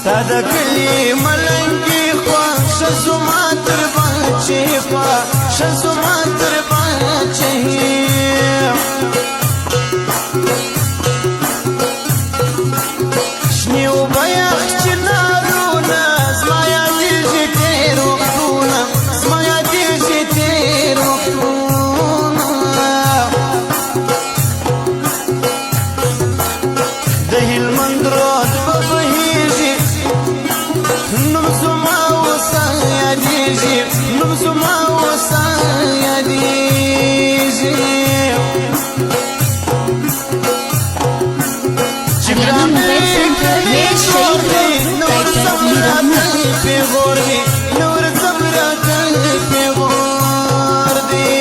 ستا د کلي ملنګي خوښ زما تر بچي خوښ زما تر بچي شنې اوبه یخ چنارونه زما یادېږي تېر وختونه زما یادېږي تېر وختونه د هلمند رود به بهېږي نوم زما اوسه یادېږي نوم زما اوسه یادېږي چې ګرانې کړې شور دی نور زمراته پیغور دی نور زمراته پیغور دی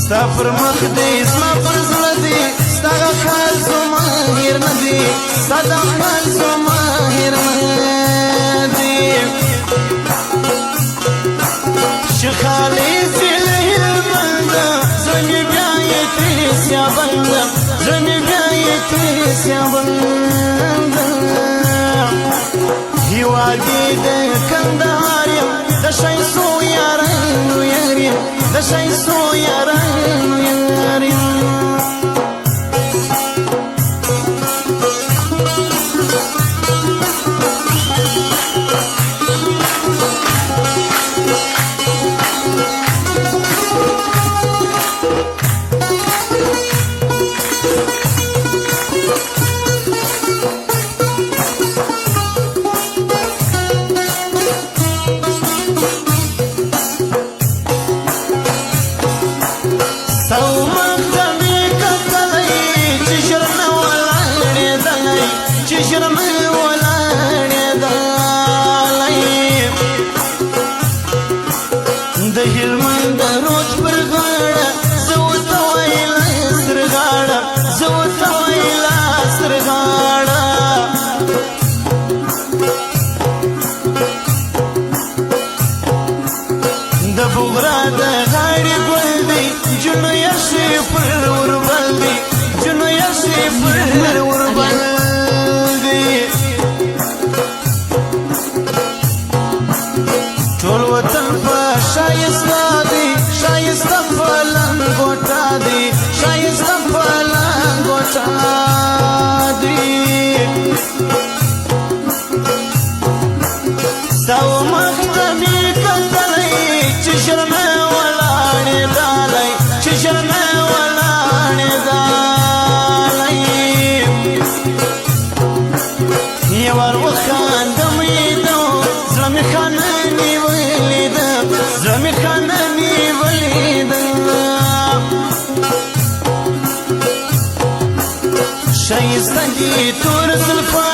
ستا پر مخ دی زما پر زړه دی ستا د خال زما هېر نه دی ستا د خال زما هېر نه دی چې خالصې له هلمنده زړه مې بیا یې ترې سیابنده زړه مې بیا یې ترې سیابنده هېواد یې د کندهار یم د ښایستو یارانو یار یم د ښایستو یارانو یار یم د هلمند د رود پر غاړه زه ورته ویله سرغاړه زه ورته ویله سرغاړه د بغرا د غاړې ګل دی جنو یخې پر وربل دی جنو یخې پر وربل دی ټول وطن په ښایسته دی ښایسته په لنګوټه دی ښایسته په لنګوټه دی ستا و مخ ته مې کتلی چې ژر مې ولاړېدلی چې ژر مې ولاړېدلی یو وار وخاندم لیدو زړه مې ښه نه نیولېده زړه مې ښه نه نیولېده ښایسته دي تور زلفان